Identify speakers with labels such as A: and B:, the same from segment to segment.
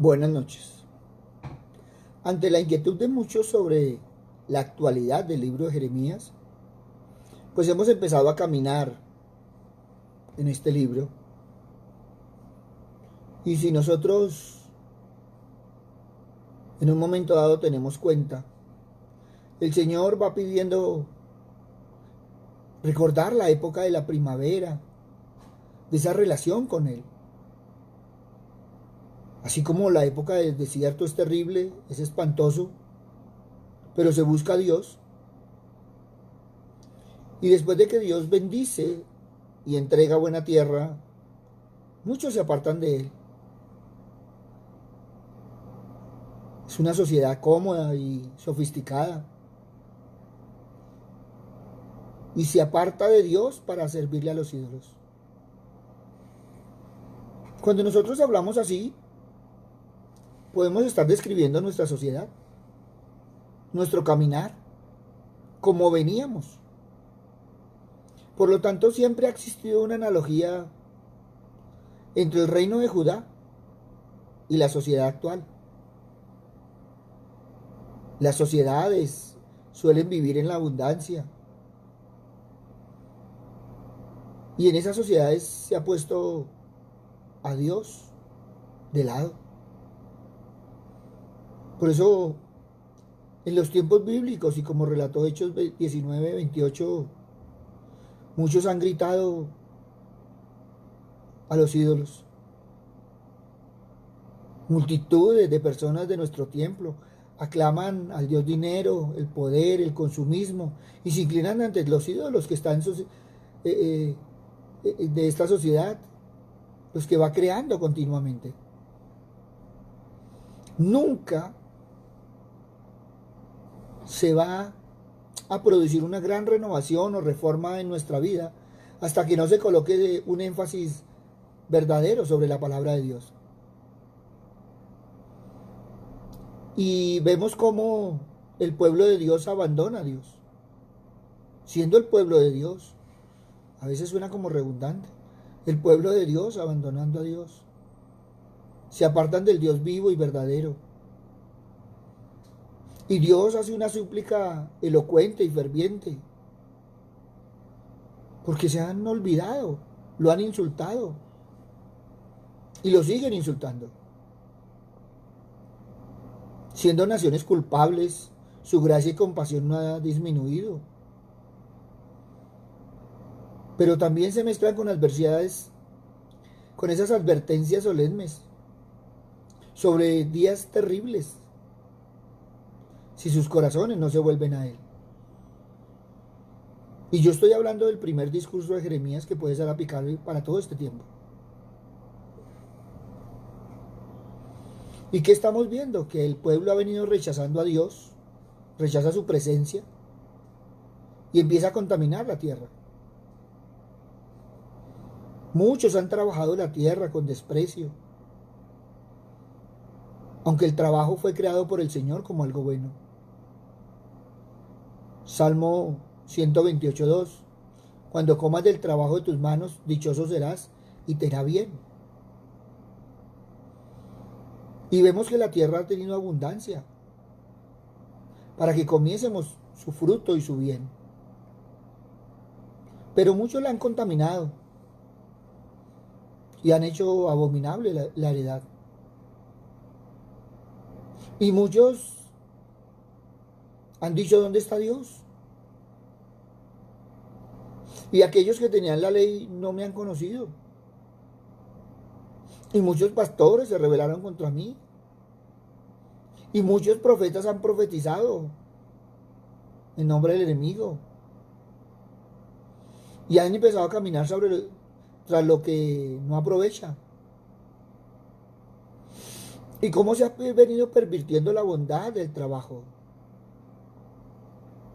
A: Buenas noches. Ante la inquietud de muchos sobre la actualidad del libro de Jeremías, pues hemos empezado a caminar en este libro. Y si nosotros en un momento dado tenemos cuenta, el Señor va pidiendo recordar la época de la primavera, de esa relación con Él. Así como la época del desierto es terrible, es espantoso, pero se busca a Dios. Y después de que Dios bendice y entrega buena tierra, muchos se apartan de Él. Es una sociedad cómoda y sofisticada. Y se aparta de Dios para servirle a los ídolos. Cuando nosotros hablamos así, podemos estar describiendo nuestra sociedad, nuestro caminar, como veníamos. Por lo tanto, siempre ha existido una analogía entre el reino de Judá y la sociedad actual. Las sociedades suelen vivir en la abundancia. Y en esas sociedades se ha puesto a Dios de lado. Por eso, en los tiempos bíblicos, y como relató Hechos 19:28, muchos han gritado a los ídolos. Multitudes de personas de nuestro templo aclaman al Dios dinero, el poder, el consumismo, y se inclinan ante los ídolos que están de esta sociedad, los que va creando continuamente. Nunca se va a producir una gran renovación o reforma en nuestra vida hasta que no se coloque un énfasis verdadero sobre la palabra de Dios. Y vemos cómo el pueblo de Dios abandona a Dios. Siendo el pueblo de Dios, a veces suena como redundante, el pueblo de Dios abandonando a Dios. Se apartan del Dios vivo y verdadero. Y Dios hace una súplica elocuente y ferviente, porque se han olvidado, lo han insultado y lo siguen insultando. Siendo naciones culpables, su gracia y compasión no ha disminuido. Pero también se mezclan con adversidades, con esas advertencias solemnes sobre días terribles, si sus corazones no se vuelven a Él. Y yo estoy hablando del primer discurso de Jeremías, que puede ser aplicable para todo este tiempo. ¿Y qué estamos viendo? Que el pueblo ha venido rechazando a Dios, rechaza su presencia y empieza a contaminar la tierra. Muchos han trabajado la tierra con desprecio, aunque el trabajo fue creado por el Señor como algo bueno. Salmo 128:2. Cuando comas del trabajo de tus manos, dichoso serás y te irá bien. Y vemos que la tierra ha tenido abundancia para que comiésemos su fruto y su bien. Pero muchos la han contaminado y han hecho abominable la heredad. Y muchos han dicho: ¿dónde está Dios? Y aquellos que tenían la ley no me han conocido. Y muchos pastores se rebelaron contra mí. Y muchos profetas han profetizado en nombre del enemigo. Y han empezado a caminar tras lo que no aprovecha. Y cómo se ha venido pervirtiendo la bondad del trabajo.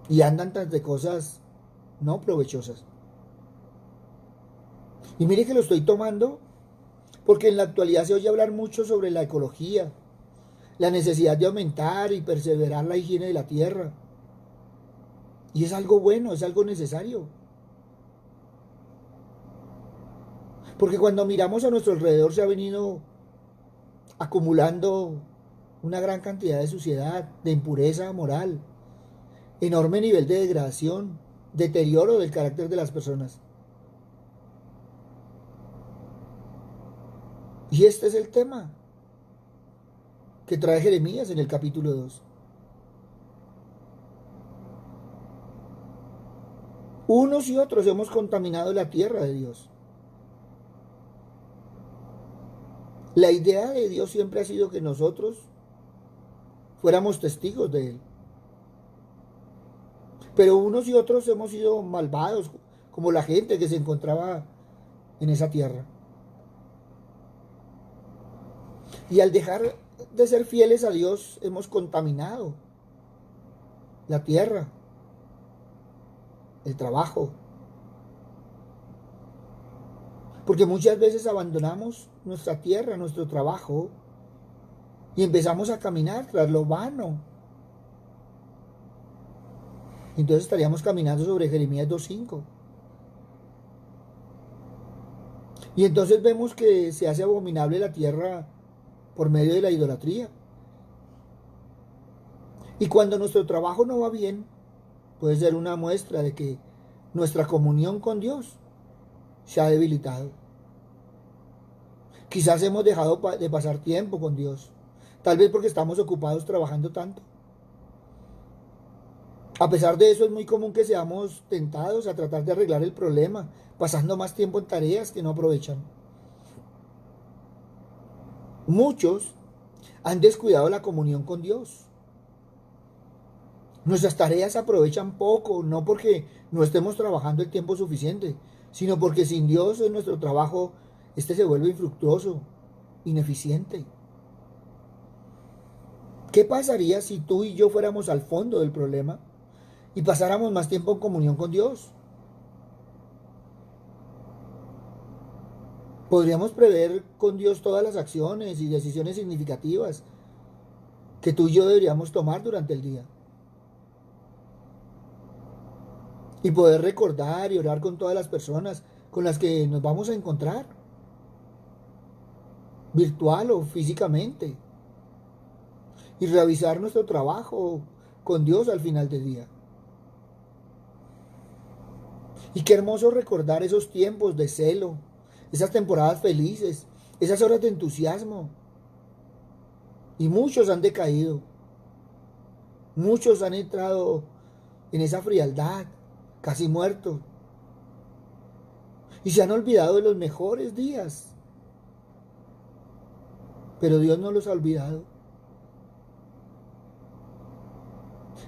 A: Y andan tras de cosas no provechosas. Y mire que lo estoy tomando porque en la actualidad se oye hablar mucho sobre la ecología, la necesidad de aumentar y perseverar la higiene de la tierra. Y es algo bueno, es algo necesario. Porque cuando miramos a nuestro alrededor se ha venido acumulando una gran cantidad de suciedad, de impureza moral, enorme nivel de degradación, deterioro del carácter de las personas. Y este es el tema que trae Jeremías en el capítulo 2. Unos y otros hemos contaminado la tierra de Dios. La idea de Dios siempre ha sido que nosotros fuéramos testigos de Él. Pero unos y otros hemos sido malvados, como la gente que se encontraba en esa tierra. Y al dejar de ser fieles a Dios, hemos contaminado la tierra, el trabajo. Porque muchas veces abandonamos nuestra tierra, nuestro trabajo, y empezamos a caminar tras lo vano. Entonces estaríamos caminando sobre Jeremías 2:5. Y entonces vemos que se hace abominable la tierra por medio de la idolatría. Y cuando nuestro trabajo no va bien, puede ser una muestra de que nuestra comunión con Dios se ha debilitado. Quizás hemos dejado de pasar tiempo con Dios, tal vez porque estamos ocupados trabajando tanto. A pesar de eso, es muy común que seamos tentados a tratar de arreglar el problema, pasando más tiempo en tareas que no aprovechan. Muchos han descuidado la comunión con Dios. Nuestras tareas se aprovechan poco, no porque no estemos trabajando el tiempo suficiente, sino porque sin Dios en nuestro trabajo, este se vuelve infructuoso, ineficiente. ¿Qué pasaría si tú y yo fuéramos al fondo del problema y pasáramos más tiempo en comunión con Dios? Podríamos prever con Dios todas las acciones y decisiones significativas que tú y yo deberíamos tomar durante el día. Y poder recordar y orar con todas las personas con las que nos vamos a encontrar, virtual o físicamente. Y revisar nuestro trabajo con Dios al final del día. Y qué hermoso recordar esos tiempos de celo, esas temporadas felices, esas horas de entusiasmo. Y muchos han decaído. Muchos han entrado en esa frialdad, casi muertos. Y se han olvidado de los mejores días. Pero Dios no los ha olvidado.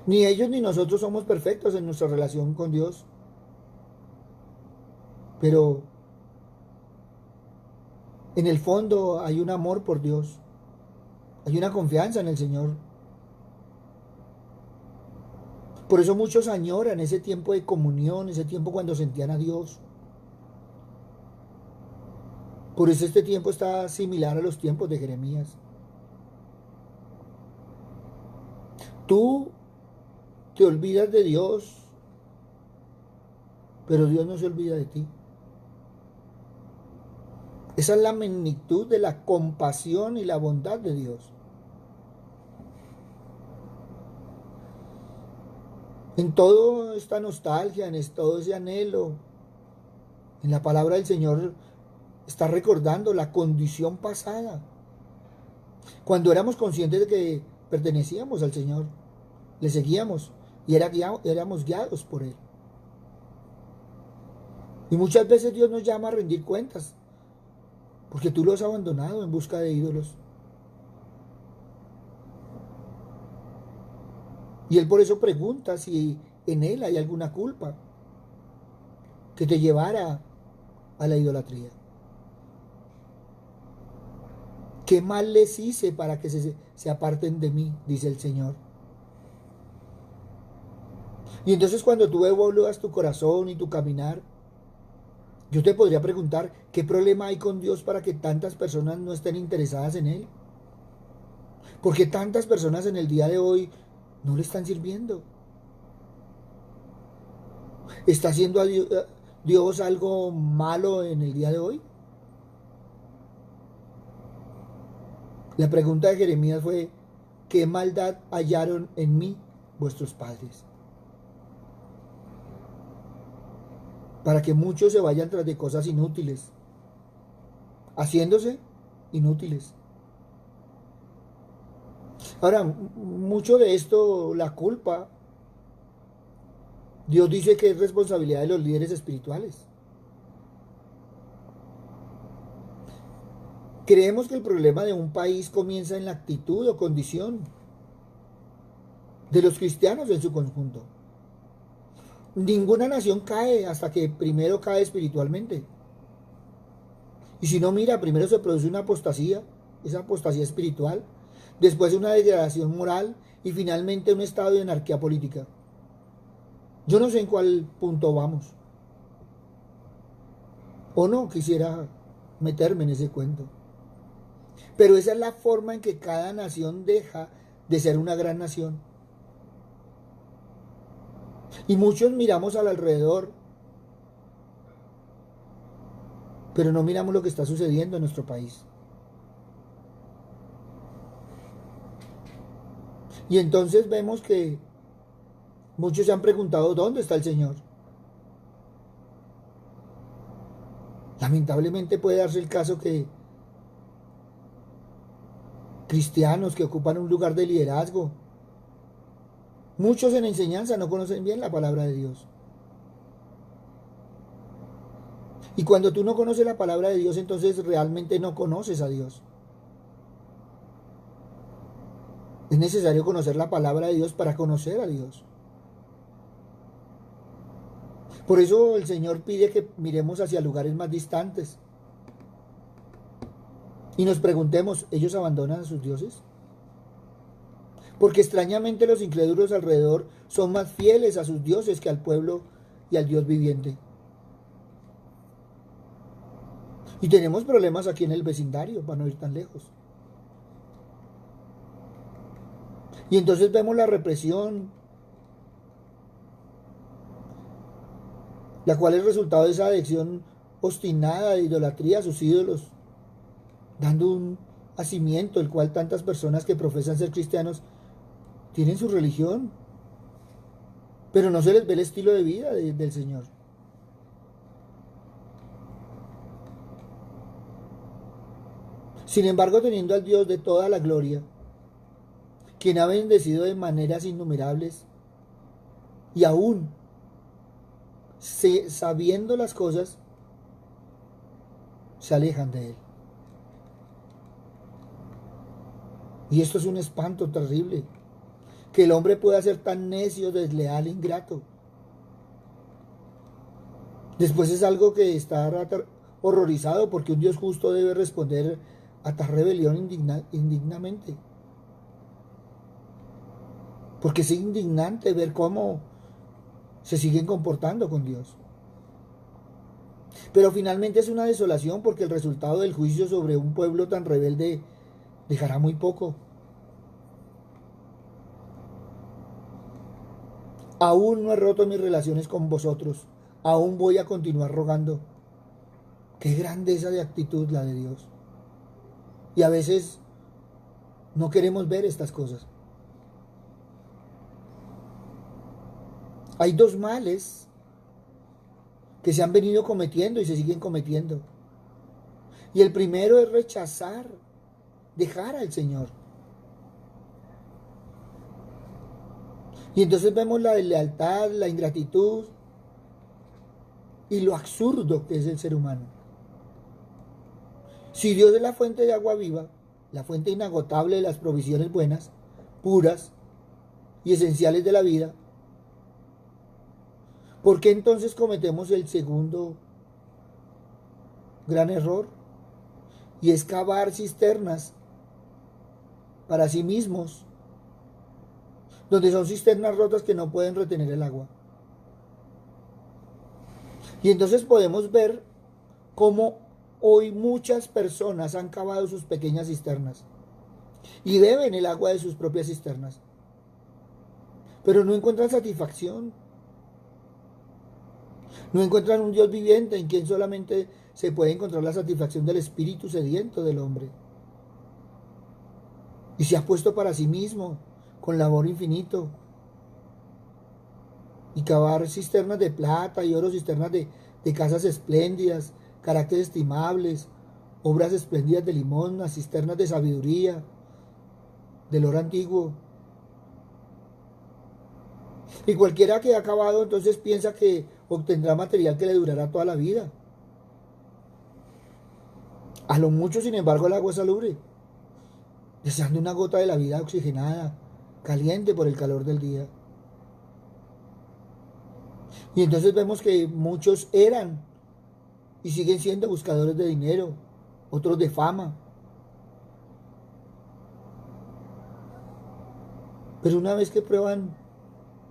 A: Ni ellos ni nosotros somos perfectos en nuestra relación con Dios. Pero en el fondo hay un amor por Dios. Hay una confianza en el Señor. Por eso muchos añoran ese tiempo de comunión, ese tiempo cuando sentían a Dios. Por eso este tiempo está similar a los tiempos de Jeremías. Tú te olvidas de Dios, pero Dios no se olvida de ti. Esa es la magnitud de la compasión y la bondad de Dios. En toda esta nostalgia, en todo ese anhelo, en la palabra del Señor está recordando la condición pasada. Cuando éramos conscientes de que pertenecíamos al Señor, le seguíamos y éramos guiados por Él. Y muchas veces Dios nos llama a rendir cuentas, porque tú lo has abandonado en busca de ídolos. Y Él por eso pregunta si en Él hay alguna culpa que te llevara a la idolatría. ¿Qué mal les hice para que se aparten de mí? Dice el Señor. Y entonces cuando tú evalúas tu corazón y tu caminar, yo te podría preguntar, ¿qué problema hay con Dios para que tantas personas no estén interesadas en Él? ¿Por qué tantas personas en el día de hoy no le están sirviendo? ¿Está haciendo a Dios algo malo en el día de hoy? La pregunta de Jeremías fue, ¿qué maldad hallaron en mí vuestros padres? Para que muchos se vayan tras de cosas inútiles, haciéndose inútiles. Ahora, mucho de esto, la culpa, Dios dice que es responsabilidad de los líderes espirituales. Creemos que el problema de un país comienza en la actitud o condición de los cristianos en su conjunto. Ninguna nación cae hasta que primero cae espiritualmente. Y si no, mira, primero se produce una apostasía, esa apostasía espiritual, después una degradación moral y finalmente un estado de anarquía política. Yo no sé en cuál punto vamos. O no quisiera meterme en ese cuento. Pero esa es la forma en que cada nación deja de ser una gran nación. Y muchos miramos al alrededor, pero no miramos lo que está sucediendo en nuestro país. Y entonces vemos que muchos se han preguntado, ¿dónde está el Señor? Lamentablemente puede darse el caso que cristianos que ocupan un lugar de liderazgo, muchos en enseñanza no conocen bien la palabra de Dios. Y cuando tú no conoces la palabra de Dios, entonces realmente no conoces a Dios. Es necesario conocer la palabra de Dios para conocer a Dios. Por eso el Señor pide que miremos hacia lugares más distantes y nos preguntemos, ¿ellos abandonan a sus dioses? Porque extrañamente los incrédulos alrededor son más fieles a sus dioses que al pueblo y al Dios viviente. Y tenemos problemas aquí en el vecindario, para no ir tan lejos. Y entonces vemos la represión, la cual es resultado de esa adicción obstinada de idolatría a sus ídolos, dando un hacimiento, el cual tantas personas que profesan ser cristianos tienen su religión, pero no se les ve el estilo de vida del Señor. Sin embargo, teniendo al Dios de toda la gloria, quien ha bendecido de maneras innumerables, y aún sabiendo las cosas, se alejan de Él. Y esto es un espanto terrible, que el hombre pueda ser tan necio, desleal, ingrato. Después es algo que está horrorizado porque un Dios justo debe responder a tal rebelión indignamente. Porque es indignante ver cómo se siguen comportando con Dios. Pero finalmente es una desolación porque el resultado del juicio sobre un pueblo tan rebelde dejará muy poco. Aún no he roto mis relaciones con vosotros. Aún voy a continuar rogando. Qué grandeza de actitud la de Dios. Y a veces no queremos ver estas cosas. Hay dos males que se han venido cometiendo y se siguen cometiendo. Y el primero es rechazar, dejar al Señor. Y entonces vemos la deslealtad, la ingratitud y lo absurdo que es el ser humano. Si Dios es la fuente de agua viva, la fuente inagotable de las provisiones buenas, puras y esenciales de la vida, ¿por qué entonces cometemos el segundo gran error? Y es cavar cisternas para sí mismos, donde son cisternas rotas que no pueden retener el agua. Y entonces podemos ver cómo hoy muchas personas han cavado sus pequeñas cisternas y beben el agua de sus propias cisternas, pero no encuentran satisfacción. No encuentran un Dios viviente en quien solamente se puede encontrar la satisfacción del espíritu sediento del hombre. y se ha puesto para sí mismo, con labor infinito, y cavar cisternas de plata y oro, cisternas de casas espléndidas, caracteres estimables, obras espléndidas de limosna, cisternas de sabiduría, del oro antiguo. Y cualquiera que ha acabado entonces piensa que obtendrá material que le durará toda la vida. A lo mucho, sin embargo, el agua es salubre, deseando una gota de la vida oxigenada, caliente por el calor del día. Y entonces vemos que muchos eran y siguen siendo buscadores de dinero, otros de fama. Pero una vez que prueban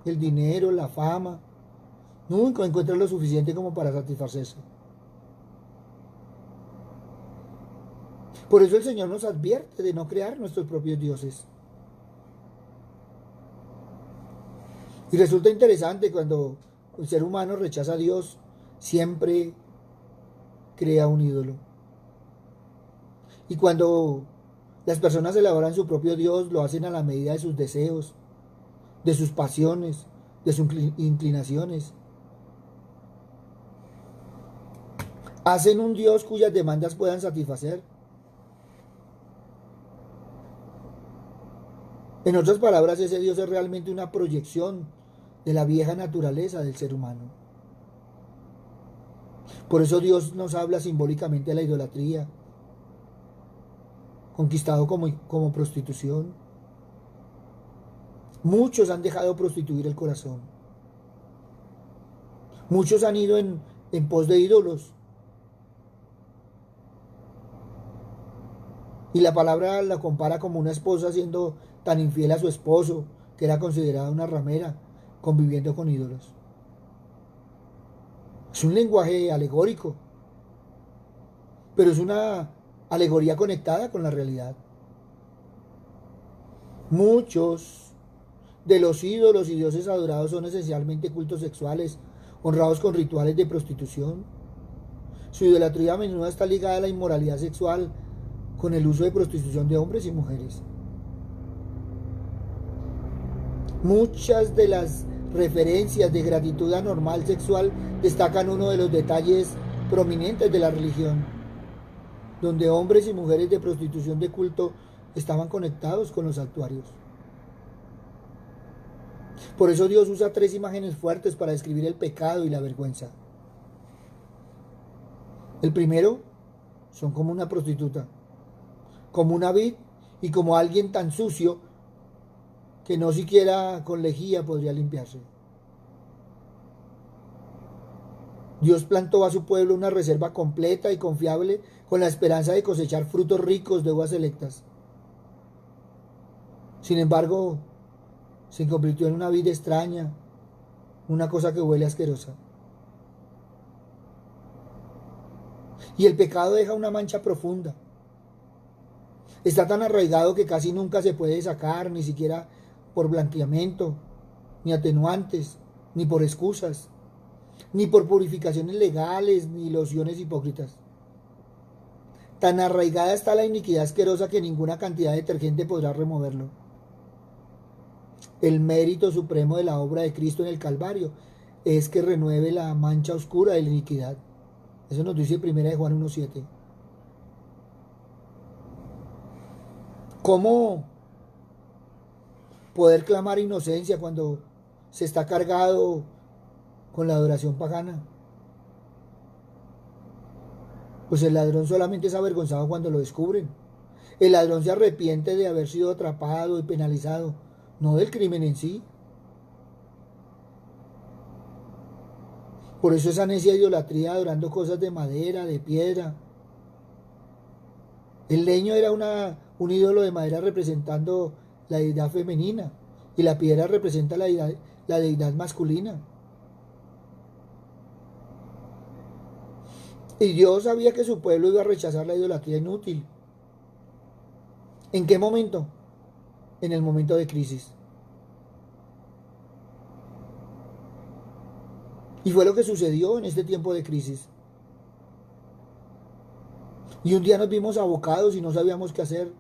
A: el dinero, la fama, nunca encuentran lo suficiente como para satisfacerse. Por eso el Señor nos advierte de no crear nuestros propios dioses. Y resulta interesante cuando el ser humano rechaza a Dios, siempre crea un ídolo. Y cuando las personas elaboran su propio Dios, lo hacen a la medida de sus deseos, de sus pasiones, de sus inclinaciones. Hacen un Dios cuyas demandas puedan satisfacer. En otras palabras, ese Dios es realmente una proyección de la vieja naturaleza del ser humano. Por eso Dios nos habla simbólicamente de la idolatría, conquistado como prostitución. Muchos han dejado prostituir el corazón. Muchos han ido en pos de ídolos. Y la palabra la compara como una esposa siendo tan infiel a su esposo, que era considerada una ramera, conviviendo con ídolos. Es un lenguaje alegórico, pero es una alegoría conectada con la realidad. Muchos de los ídolos y dioses adorados son esencialmente cultos sexuales, honrados con rituales de prostitución. Su idolatría a menudo está ligada a la inmoralidad sexual, con el uso de prostitución de hombres y mujeres. Muchas de las referencias de gratitud anormal sexual destacan uno de los detalles prominentes de la religión, donde hombres y mujeres de prostitución de culto estaban conectados con los santuarios. Por eso Dios usa tres imágenes fuertes para describir el pecado y la vergüenza. El primero son como una prostituta, como una vid y como alguien tan sucio que no siquiera con lejía podría limpiarse. Dios plantó a su pueblo una reserva completa y confiable con la esperanza de cosechar frutos ricos de uvas selectas. Sin embargo, se convirtió en una vid extraña, una cosa que huele asquerosa. Y el pecado deja una mancha profunda. Está tan arraigado que casi nunca se puede sacar, ni siquiera por blanqueamiento, ni atenuantes, ni por excusas, ni por purificaciones legales, ni lociones hipócritas. Tan arraigada está la iniquidad asquerosa que ninguna cantidad de detergente podrá removerlo. El mérito supremo de la obra de Cristo en el Calvario es que renueve la mancha oscura de la iniquidad. Eso nos dice 1 Juan 1:7. ¿Cómo poder clamar inocencia cuando se está cargado con la adoración pagana? Pues el ladrón solamente es avergonzado cuando lo descubren. El ladrón se arrepiente de haber sido atrapado y penalizado, no del crimen en sí. Por eso esa necia idolatría adorando cosas de madera, de piedra. El leño era un ídolo de madera representando la deidad femenina y la piedra representa la deidad masculina. Y Dios sabía que su pueblo iba a rechazar la idolatría inútil. ¿En qué momento? En el momento de crisis. Y fue lo que sucedió en este tiempo de crisis. Y un día nos vimos abocados y no sabíamos qué hacer.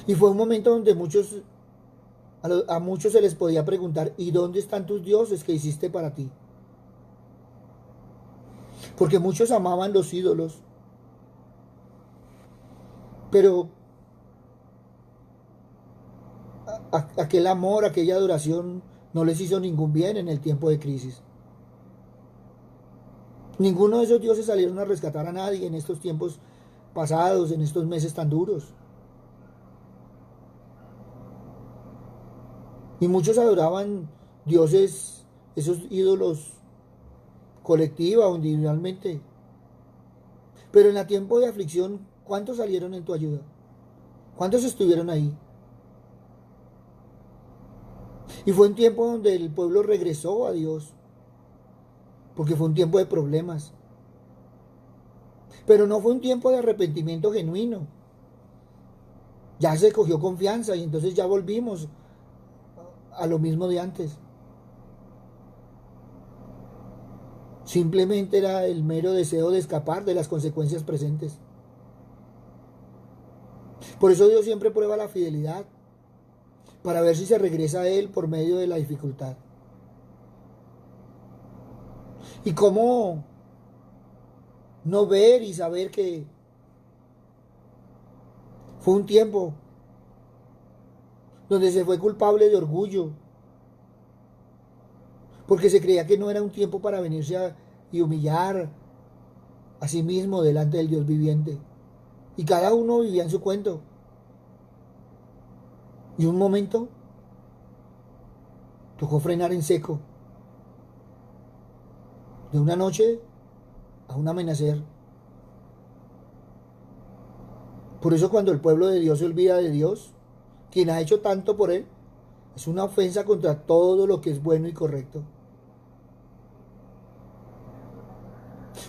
A: Y fue un momento donde a muchos se les podía preguntar, ¿y dónde están tus dioses que hiciste para ti? Porque muchos amaban los ídolos, pero aquel amor, aquella adoración no les hizo ningún bien en el tiempo de crisis. Ninguno de esos dioses salieron a rescatar a nadie en estos tiempos pasados, en estos meses tan duros. Y muchos adoraban dioses, esos ídolos, colectiva o individualmente. Pero en el tiempo de aflicción, ¿cuántos salieron en tu ayuda? ¿Cuántos estuvieron ahí? Y fue un tiempo donde el pueblo regresó a Dios, porque fue un tiempo de problemas. Pero no fue un tiempo de arrepentimiento genuino. Ya se cogió confianza y entonces ya volvimos a lo mismo de antes. Simplemente era el mero deseo de escapar de las consecuencias presentes. Por eso Dios siempre prueba la fidelidad, para ver si se regresa a Él por medio de la dificultad. Y cómo no ver y saber que fue un tiempo donde se fue culpable de orgullo, porque se creía que no era un tiempo para venirse y humillar a sí mismo delante del Dios viviente. Y cada uno vivía en su cuento. Y un momento tocó frenar en seco, de una noche a un amanecer. Por eso cuando el pueblo de Dios se olvida de Dios, quien ha hecho tanto por él, es una ofensa contra todo lo que es bueno y correcto.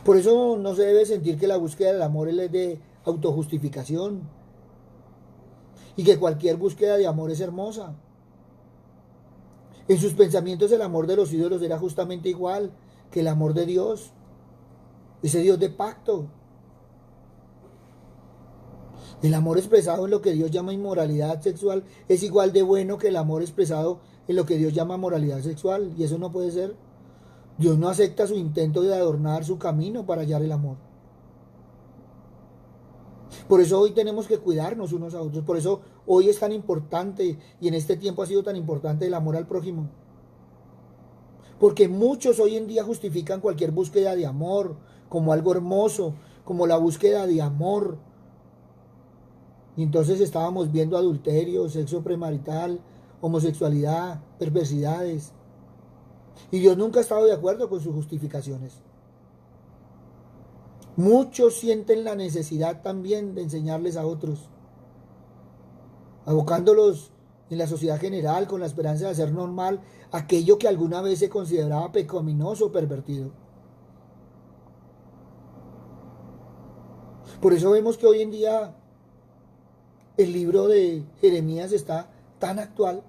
A: Por eso no se debe sentir que la búsqueda del amor es de autojustificación y que cualquier búsqueda de amor es hermosa. En sus pensamientos el amor de los ídolos era justamente igual que el amor de Dios, ese Dios de pacto. El amor expresado en lo que Dios llama inmoralidad sexual es igual de bueno que el amor expresado en lo que Dios llama moralidad sexual, y eso no puede ser. Dios no acepta su intento de adornar su camino para hallar el amor. Por eso hoy tenemos que cuidarnos unos a otros. Por eso hoy es tan importante y en este tiempo ha sido tan importante el amor al prójimo. Porque muchos hoy en día justifican cualquier búsqueda de amor como algo hermoso, como la búsqueda de amor. Y entonces estábamos viendo adulterio, sexo premarital, homosexualidad, perversidades. Y Dios nunca ha estado de acuerdo con sus justificaciones. Muchos sienten la necesidad también de enseñarles a otros, abocándolos en la sociedad general con la esperanza de hacer normal aquello que alguna vez se consideraba pecaminoso o pervertido. Por eso vemos que hoy en día el libro de Jeremías está tan actual,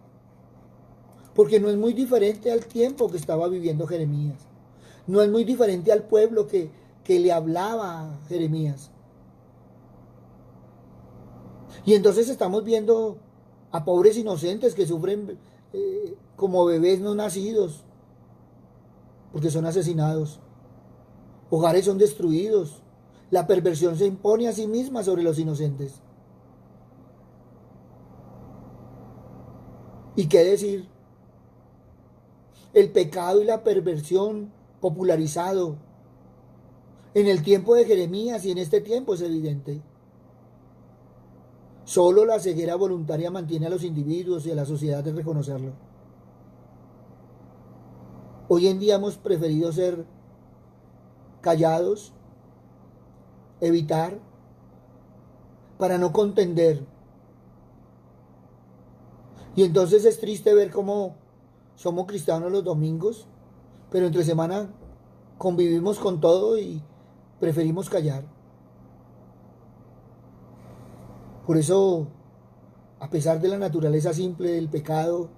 A: porque no es muy diferente al tiempo que estaba viviendo Jeremías. No es muy diferente al pueblo que le hablaba a Jeremías. Y entonces estamos viendo a pobres inocentes que sufren como bebés no nacidos, porque son asesinados. Hogares son destruidos. La perversión se impone a sí misma sobre los inocentes. ¿Y qué decir? El pecado y la perversión popularizado en el tiempo de Jeremías y en este tiempo es evidente. Solo la ceguera voluntaria mantiene a los individuos y a la sociedad de reconocerlo. Hoy en día hemos preferido ser callados, evitar, para no contender. Y entonces es triste ver cómo somos cristianos los domingos, pero entre semana convivimos con todo y preferimos callar. Por eso, a pesar de la naturaleza simple del pecado,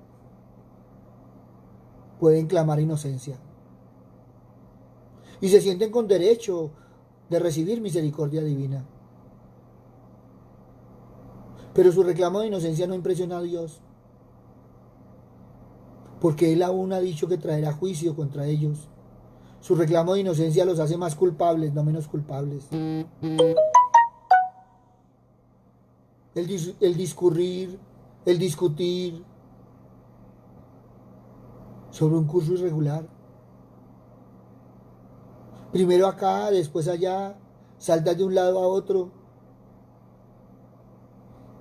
A: pueden clamar inocencia. Y se sienten con derecho de recibir misericordia divina. Pero su reclamo de inocencia no impresiona a Dios, porque Él aún ha dicho que traerá juicio contra ellos. Su reclamo de inocencia los hace más culpables, no menos culpables. El discurrir, el discutir sobre un curso irregular. Primero acá, después allá, saltas de un lado a otro,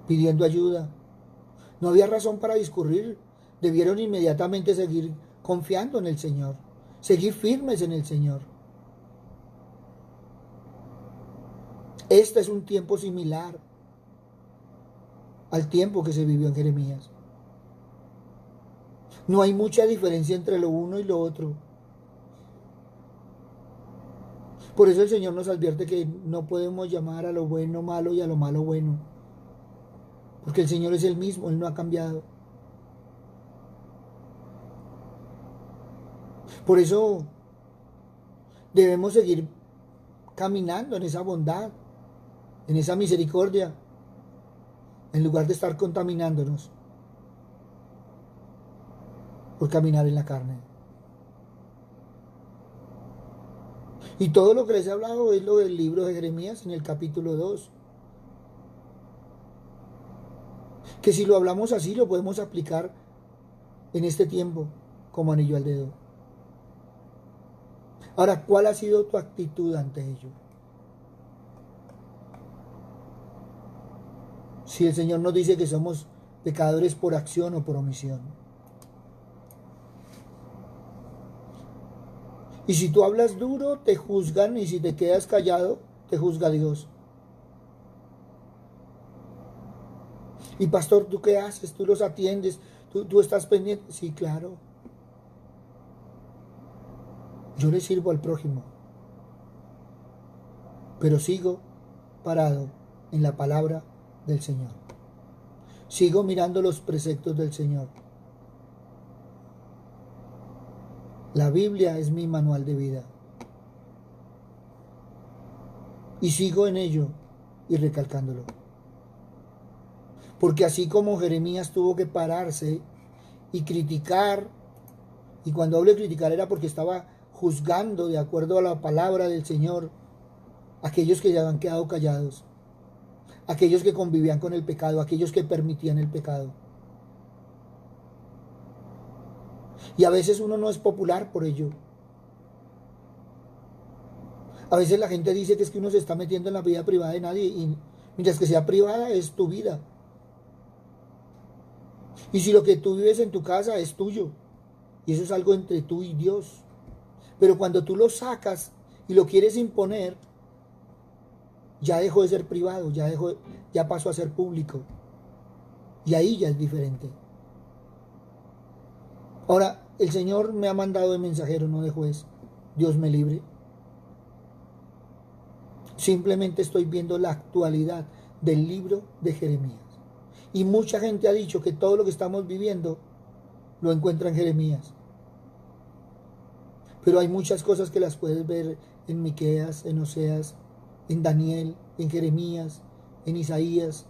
A: pidiendo ayuda. No había razón para discurrir. Debieron inmediatamente seguir confiando en el Señor, seguir firmes en el Señor. Este es un tiempo similar al tiempo que se vivió en Jeremías. No hay mucha diferencia entre lo uno y lo otro. Por eso el Señor nos advierte que no podemos llamar a lo bueno malo y a lo malo bueno. Porque el Señor es el mismo, Él no ha cambiado. Por eso debemos seguir caminando en esa bondad, en esa misericordia, en lugar de estar contaminándonos por caminar en la carne. Y todo lo que les he hablado es lo del libro de Jeremías en el capítulo 2. Que si lo hablamos así, lo podemos aplicar en este tiempo como anillo al dedo. Ahora, ¿cuál ha sido tu actitud ante ello? Si el Señor nos dice que somos pecadores por acción o por omisión. Y si tú hablas duro, te juzgan, y si te quedas callado, te juzga Dios. Y pastor, ¿tú qué haces? ¿Tú los atiendes? ¿Tú estás pendiente? Sí, claro. Yo le sirvo al prójimo. Pero sigo parado en la palabra del Señor. Sigo mirando los preceptos del Señor. La Biblia es mi manual de vida. Y sigo en ello y recalcándolo. Porque así como Jeremías tuvo que pararse y criticar, y cuando hablo de criticar era porque estaba juzgando de acuerdo a la palabra del Señor, aquellos que ya habían quedado callados, aquellos que convivían con el pecado, aquellos que permitían el pecado. Y a veces uno no es popular por ello. A veces la gente dice que es que uno se está metiendo en la vida privada de nadie, y mientras que sea privada es tu vida. Y si lo que tú vives en tu casa es tuyo, y eso es algo entre tú y Dios. Pero cuando tú lo sacas y lo quieres imponer, ya dejó de ser privado, ya pasó a ser público. Y ahí ya es diferente. Ahora, el Señor me ha mandado de mensajero, no de juez. Dios me libre. Simplemente estoy viendo la actualidad del libro de Jeremías. Y mucha gente ha dicho que todo lo que estamos viviendo lo encuentra en Jeremías. Pero hay muchas cosas que las puedes ver en Miqueas, en Oseas, en Daniel, en Jeremías, en Isaías.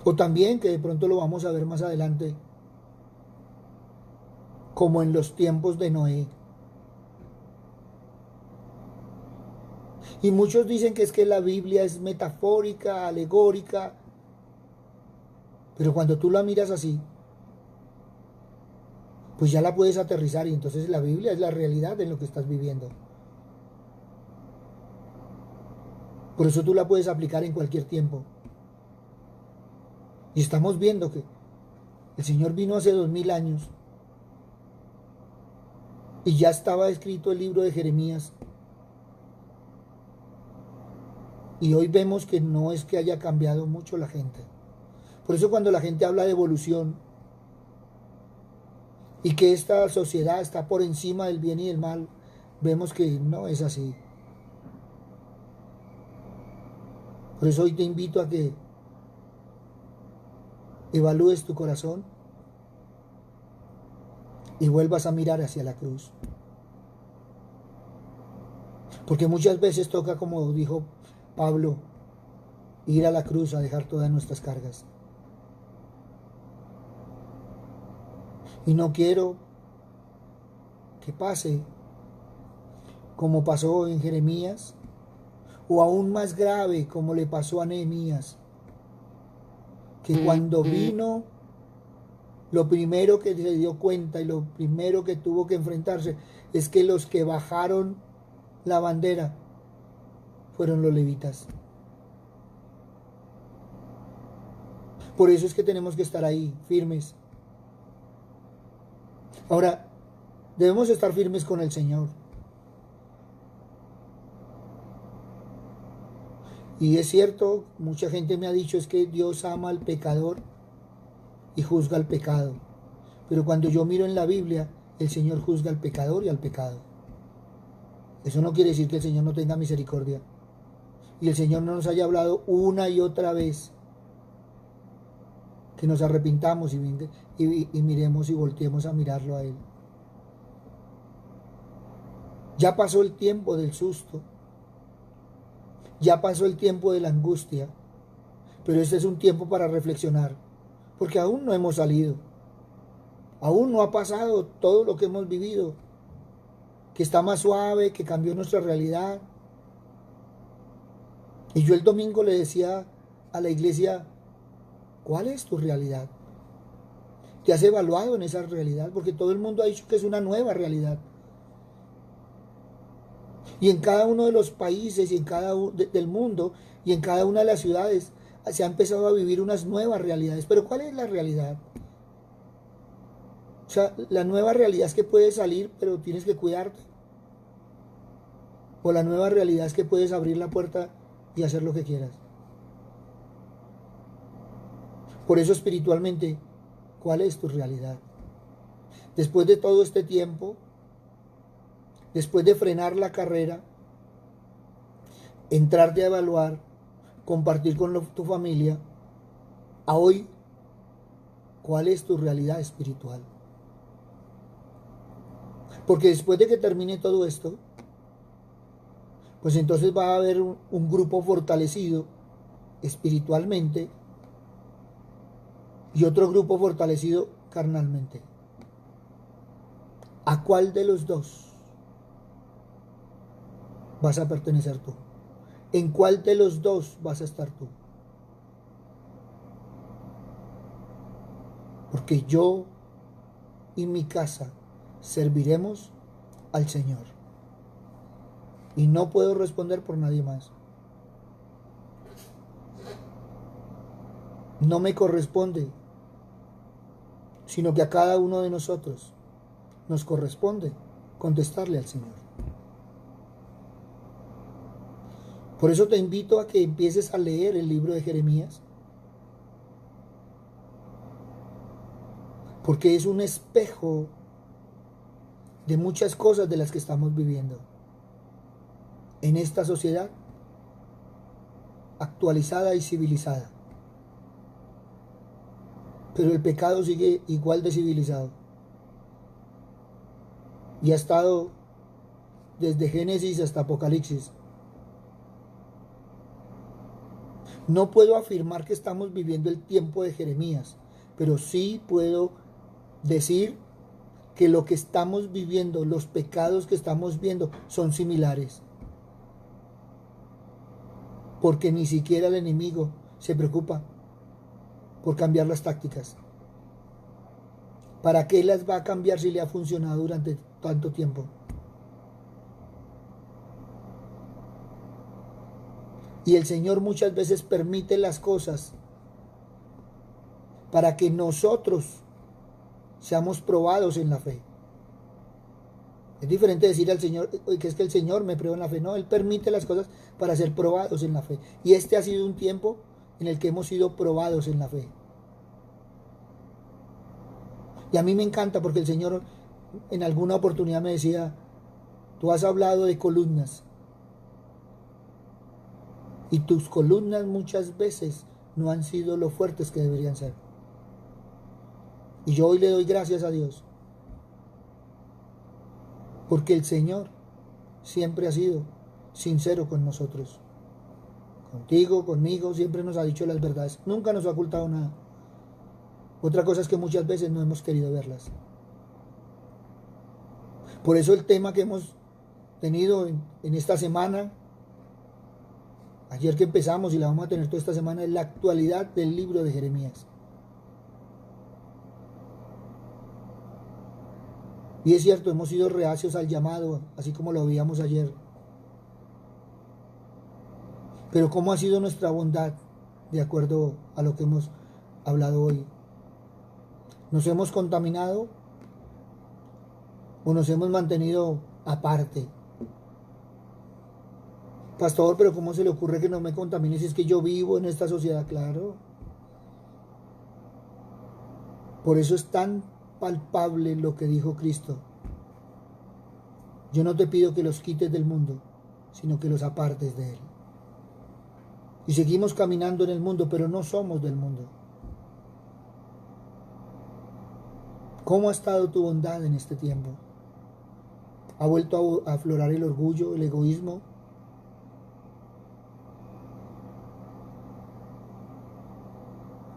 A: O también, que de pronto lo vamos a ver más adelante, como en los tiempos de Noé. Y muchos dicen que es que la Biblia es metafórica, alegórica, pero cuando tú la miras así, pues ya la puedes aterrizar, y entonces la Biblia es la realidad en lo que estás viviendo. Por eso tú la puedes aplicar en cualquier tiempo. Y estamos viendo que el Señor vino hace 2000 años y ya estaba escrito el libro de Jeremías. Y hoy vemos que no es que haya cambiado mucho la gente. Por eso cuando la gente habla de evolución y que esta sociedad está por encima del bien y del mal, vemos que no es así. Por eso hoy te invito a que evalúes tu corazón y vuelvas a mirar hacia la cruz. Porque muchas veces toca, como dijo Pablo, ir a la cruz a dejar todas nuestras cargas. Y no quiero que pase como pasó en Jeremías, o aún más grave como le pasó a Nehemías, que cuando vino, lo primero que se dio cuenta y lo primero que tuvo que enfrentarse es que los que bajaron la bandera fueron los levitas. Por eso es que tenemos que estar ahí, firmes. Ahora, debemos estar firmes con el Señor. Y es cierto, mucha gente me ha dicho es que Dios ama al pecador y juzga al pecado. Pero cuando yo miro en la Biblia, el Señor juzga al pecador y al pecado. Eso no quiere decir que el Señor no tenga misericordia. Y el Señor no nos haya hablado una y otra vez que nos arrepintamos y miremos y volteemos a mirarlo a Él. Ya pasó el tiempo del susto. Ya pasó el tiempo de la angustia. Pero este es un tiempo para reflexionar. Porque aún no hemos salido. Aún no ha pasado todo lo que hemos vivido. Que está más suave, que cambió nuestra realidad. Y yo el domingo le decía a la iglesia, ¿cuál es tu realidad? ¿Te has evaluado en esa realidad? Porque todo el mundo ha dicho que es una nueva realidad. Y en cada uno de los países y en cada uno del mundo y en cada una de las ciudades se ha empezado a vivir unas nuevas realidades. Pero ¿cuál es la realidad? O sea, la nueva realidad es que puedes salir, pero tienes que cuidarte. O la nueva realidad es que puedes abrir la puerta y hacer lo que quieras. Por eso espiritualmente, ¿cuál es tu realidad? Después de todo este tiempo, después de frenar la carrera, entrarte a evaluar, compartir con tu familia, a hoy, ¿cuál es tu realidad espiritual? Porque después de que termine todo esto, pues entonces va a haber un grupo fortalecido espiritualmente y otro grupo fortalecido carnalmente. ¿A cuál de los dos vas a pertenecer tú? ¿En cuál de los dos vas a estar tú? Porque yo y mi casa serviremos al Señor. Y no puedo responder por nadie más. No me corresponde, sino que a cada uno de nosotros nos corresponde contestarle al Señor. Por eso te invito a que empieces a leer el libro de Jeremías, porque es un espejo de muchas cosas de las que estamos viviendo en esta sociedad actualizada y civilizada. Pero el pecado sigue igual de civilizado. Y ha estado desde Génesis hasta Apocalipsis. No puedo afirmar que estamos viviendo el tiempo de Jeremías, pero sí puedo decir que lo que estamos viviendo, los pecados que estamos viendo, son similares. Porque ni siquiera el enemigo se preocupa por cambiar las tácticas. ¿Para qué las va a cambiar si le ha funcionado durante tanto tiempo? Y el Señor muchas veces permite las cosas para que nosotros seamos probados en la fe. Es diferente decir al Señor que es que el Señor me prueba en la fe. No, Él permite las cosas para ser probados en la fe. Y este ha sido un tiempo en el que hemos sido probados en la fe. Y a mí me encanta porque el Señor en alguna oportunidad me decía, tú has hablado de columnas. Y tus columnas muchas veces no han sido lo fuertes que deberían ser. Y yo hoy le doy gracias a Dios. Porque el Señor siempre ha sido sincero con nosotros. Contigo, conmigo, siempre nos ha dicho las verdades. Nunca nos ha ocultado nada. Otra cosa es que muchas veces no hemos querido verlas. Por eso el tema que hemos tenido en esta semana, ayer que empezamos y la vamos a tener toda esta semana, es la actualidad del libro de Jeremías. Y es cierto, hemos sido reacios al llamado, así como lo veíamos ayer. Pero ¿cómo ha sido nuestra bondad de acuerdo a lo que hemos hablado hoy? ¿Nos hemos contaminado o nos hemos mantenido aparte? Pastor, pero ¿cómo se le ocurre que no me contamine si es que yo vivo en esta sociedad? Claro. Por eso es tan palpable lo que dijo Cristo. Yo no te pido que los quites del mundo, sino que los apartes de él. Y seguimos caminando en el mundo, pero no somos del mundo. ¿Cómo ha estado tu bondad en este tiempo? ¿Ha vuelto a aflorar el orgullo, el egoísmo?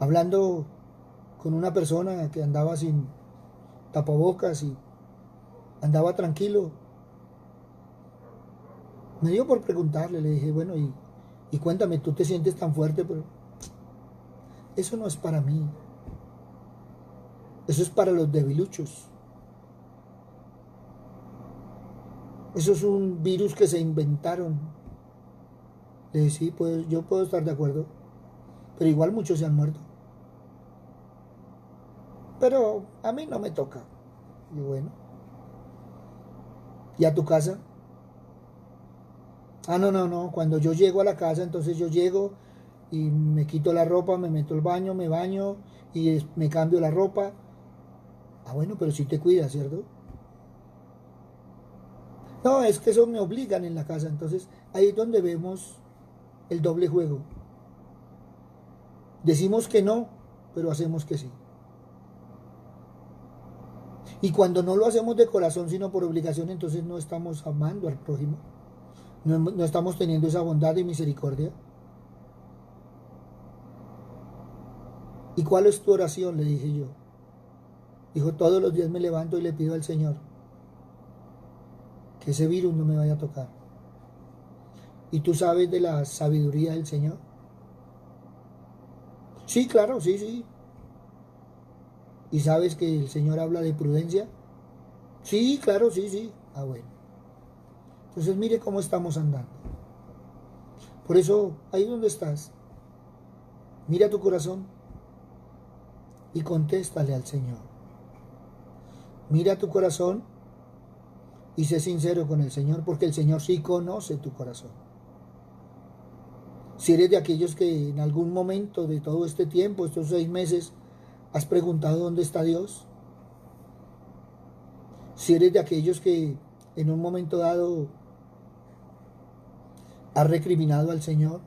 A: Hablando con una persona que andaba sin tapabocas y andaba tranquilo, me dio por preguntarle, le dije, bueno, y cuéntame, tú te sientes tan fuerte, pero eso no es para mí. Eso es para los debiluchos. Eso es un virus que se inventaron. Le dije, sí, pues yo puedo estar de acuerdo, pero igual muchos se han muerto. Pero a mí no me toca. Y bueno. ¿Y a tu casa? Ah, no. Cuando yo llego a la casa, entonces yo llego y me quito la ropa, me meto al baño, me baño y me cambio la ropa. Ah, bueno, pero si te cuidas, ¿cierto? No, es que eso me obligan en la casa. Entonces ahí es donde vemos el doble juego. Decimos que no, pero hacemos que sí. Y cuando no lo hacemos de corazón, sino por obligación, entonces no estamos amando al prójimo. No estamos teniendo esa bondad y misericordia. ¿Y cuál es tu oración? Le dije yo. Dijo, todos los días me levanto y le pido al Señor que ese virus no me vaya a tocar. ¿Y tú sabes de la sabiduría del Señor? Sí, claro, sí. ¿Y sabes que el Señor habla de prudencia? Sí, claro, sí. Ah, bueno. Entonces mire cómo estamos andando. Por eso, ahí donde estás, mira tu corazón y contéstale al Señor. Mira tu corazón y sé sincero con el Señor, porque el Señor sí conoce tu corazón. Si eres de aquellos que en algún momento de todo este tiempo, estos 6 meses, has preguntado dónde está Dios. Si eres de aquellos que en un momento dado has recriminado al Señor.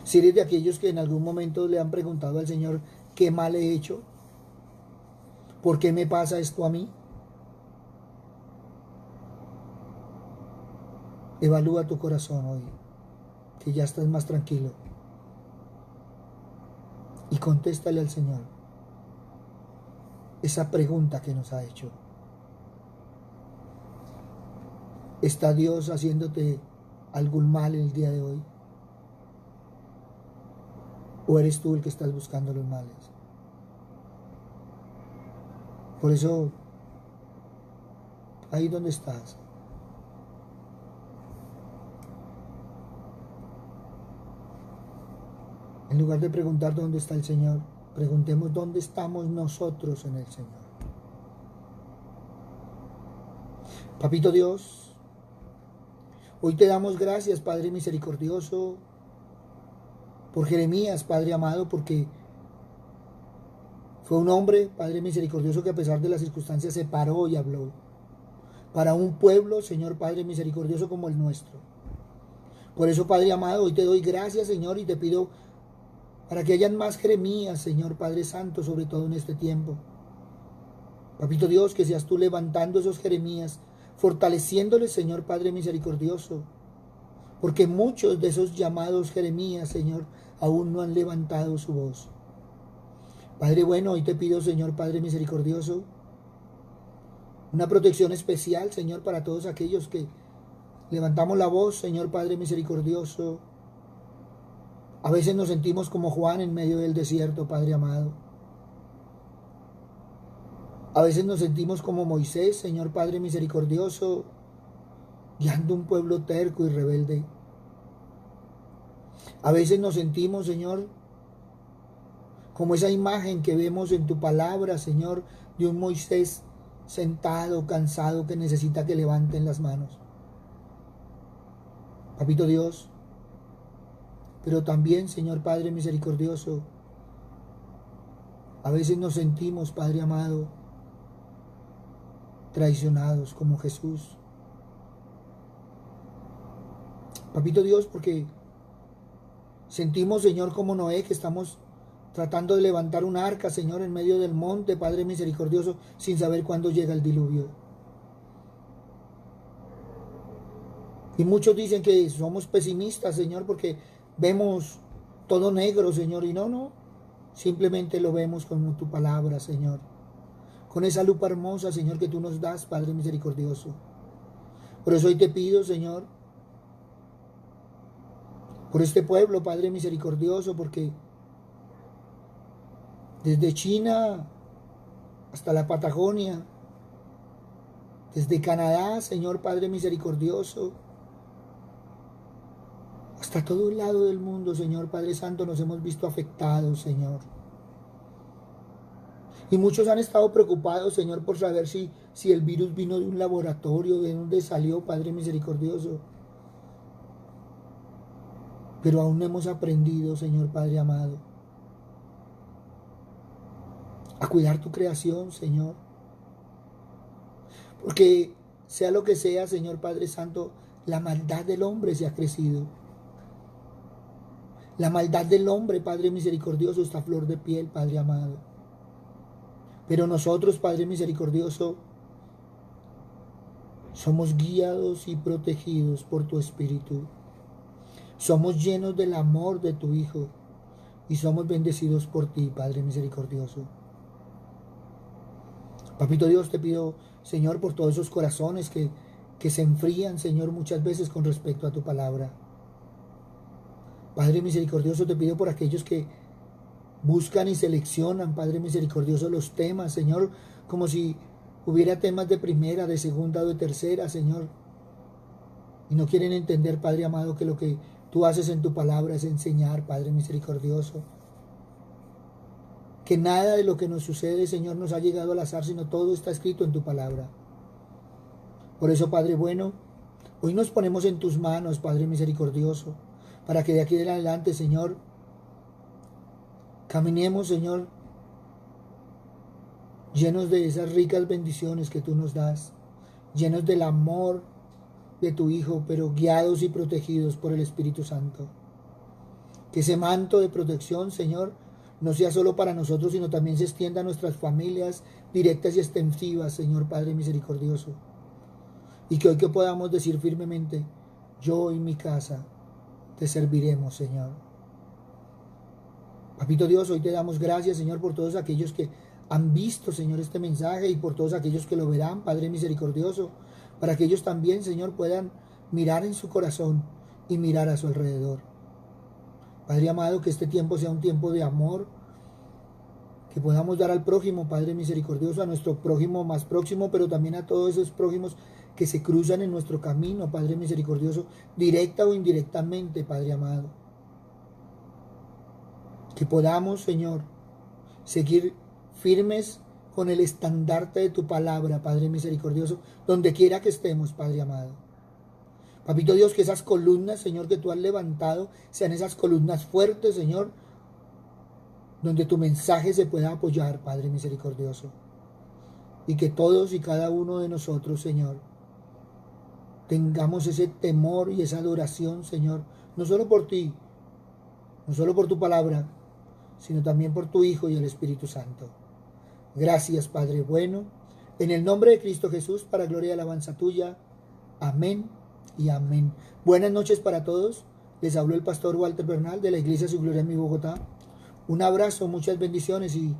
A: Si eres de aquellos que en algún momento le han preguntado al Señor, ¿qué mal he hecho? ¿Por qué me pasa esto a mí? Evalúa tu corazón hoy, que ya estás más tranquilo. Y contéstale al Señor esa pregunta que nos ha hecho. ¿Está Dios haciéndote algún mal el día de hoy? ¿O eres tú el que estás buscando los males? Por eso, ahí donde estás, en lugar de preguntar dónde está el Señor, preguntemos dónde estamos nosotros en el Señor. Papito Dios, hoy te damos gracias, Padre misericordioso, por Jeremías, Padre amado, porque fue un hombre, Padre misericordioso, que a pesar de las circunstancias se paró y habló. Para un pueblo, Señor Padre misericordioso, como el nuestro. Por eso, Padre amado, hoy te doy gracias, Señor, y te pido para que hayan más Jeremías, Señor Padre Santo, sobre todo en este tiempo. Papito Dios, que seas tú levantando esos Jeremías, fortaleciéndoles, Señor Padre misericordioso, porque muchos de esos llamados Jeremías, Señor, aún no han levantado su voz. Padre bueno, hoy te pido, Señor, Padre misericordioso, una protección especial, Señor, para todos aquellos que levantamos la voz, Señor, Padre misericordioso. A veces nos sentimos como Juan en medio del desierto, Padre amado. A veces nos sentimos como Moisés, Señor, Padre misericordioso, guiando un pueblo terco y rebelde. A veces nos sentimos, Señor, como esa imagen que vemos en tu palabra, Señor, de un Moisés sentado, cansado, que necesita que levanten las manos. Papito Dios, pero también, Señor Padre misericordioso, a veces nos sentimos, Padre amado, traicionados como Jesús. Papito Dios, porque sentimos, Señor, como Noé, que estamos tratando de levantar un arca, Señor, en medio del monte, Padre misericordioso, sin saber cuándo llega el diluvio. Y muchos dicen que somos pesimistas, Señor, porque vemos todo negro, Señor, y no, simplemente lo vemos con tu palabra, Señor, con esa lupa hermosa, Señor, que tú nos das, Padre misericordioso. Por eso hoy te pido, Señor, por este pueblo, Padre misericordioso, porque desde China hasta la Patagonia, desde Canadá, Señor Padre misericordioso, hasta todo el lado del mundo, Señor Padre Santo, nos hemos visto afectados, Señor. Y muchos han estado preocupados, Señor, por saber si el virus vino de un laboratorio, de dónde salió, Padre misericordioso. Pero aún no hemos aprendido, Señor Padre amado, a cuidar tu creación, Señor. Porque sea lo que sea, Señor Padre Santo, la maldad del hombre se ha crecido. La maldad del hombre, Padre misericordioso, está a flor de piel, Padre amado. Pero nosotros, Padre misericordioso, somos guiados y protegidos por tu Espíritu. Somos llenos del amor de tu Hijo y somos bendecidos por ti, Padre misericordioso. Papito Dios, te pido, Señor, por todos esos corazones que se enfrían, Señor, muchas veces con respecto a tu palabra. Padre misericordioso, te pido por aquellos que buscan y seleccionan, Padre misericordioso, los temas, Señor, como si hubiera temas de primera, de segunda o de tercera, Señor. Y no quieren entender, Padre amado, que lo que tú haces en tu palabra es enseñar, Padre misericordioso. Que nada de lo que nos sucede, Señor, nos ha llegado al azar, sino todo está escrito en tu palabra. Por eso, Padre bueno, hoy nos ponemos en tus manos, Padre misericordioso, para que de aquí en adelante, Señor, caminemos, Señor, llenos de esas ricas bendiciones que tú nos das, llenos del amor de tu Hijo, pero guiados y protegidos por el Espíritu Santo. Que ese manto de protección, Señor, no sea solo para nosotros, sino también se extienda a nuestras familias directas y extensivas, Señor Padre misericordioso. Y que hoy que podamos decir firmemente, yo y mi casa te serviremos, Señor. Papito Dios, hoy te damos gracias, Señor, por todos aquellos que han visto, Señor, este mensaje y por todos aquellos que lo verán, Padre misericordioso, para que ellos también, Señor, puedan mirar en su corazón y mirar a su alrededor. Padre amado, que este tiempo sea un tiempo de amor, que podamos dar al prójimo, Padre misericordioso, a nuestro prójimo más próximo, pero también a todos esos prójimos que se cruzan en nuestro camino, Padre misericordioso, directa o indirectamente, Padre amado. Que podamos, Señor, seguir firmes con el estandarte de tu palabra, Padre misericordioso, donde quiera que estemos, Padre amado. Papito Dios, que esas columnas, Señor, que tú has levantado, sean esas columnas fuertes, Señor, donde tu mensaje se pueda apoyar, Padre misericordioso. Y que todos y cada uno de nosotros, Señor, tengamos ese temor y esa adoración, Señor, no solo por ti, no solo por tu palabra, sino también por tu Hijo y el Espíritu Santo. Gracias, Padre bueno, en el nombre de Cristo Jesús, para gloria y alabanza tuya. Amén y amén. Buenas noches para todos. Les habló el pastor Walter Bernal de la Iglesia Su Gloria en mi Bogotá. Un abrazo, muchas bendiciones y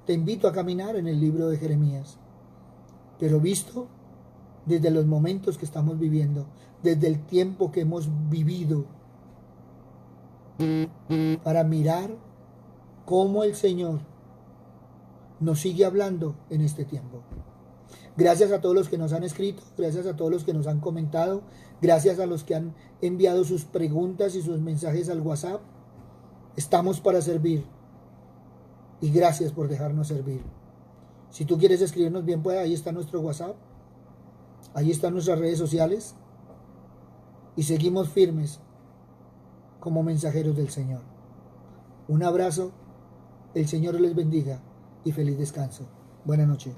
A: te invito a caminar en el libro de Jeremías, pero visto desde los momentos que estamos viviendo, desde el tiempo que hemos vivido, para mirar cómo el Señor nos sigue hablando en este tiempo. Gracias a todos los que nos han escrito, gracias a todos los que nos han comentado, gracias a los que han enviado sus preguntas y sus mensajes al WhatsApp. Estamos para servir y gracias por dejarnos servir. Si tú quieres escribirnos bien, pues ahí está nuestro WhatsApp, ahí están nuestras redes sociales y seguimos firmes como mensajeros del Señor. Un abrazo, el Señor les bendiga y feliz descanso. Buenas noches.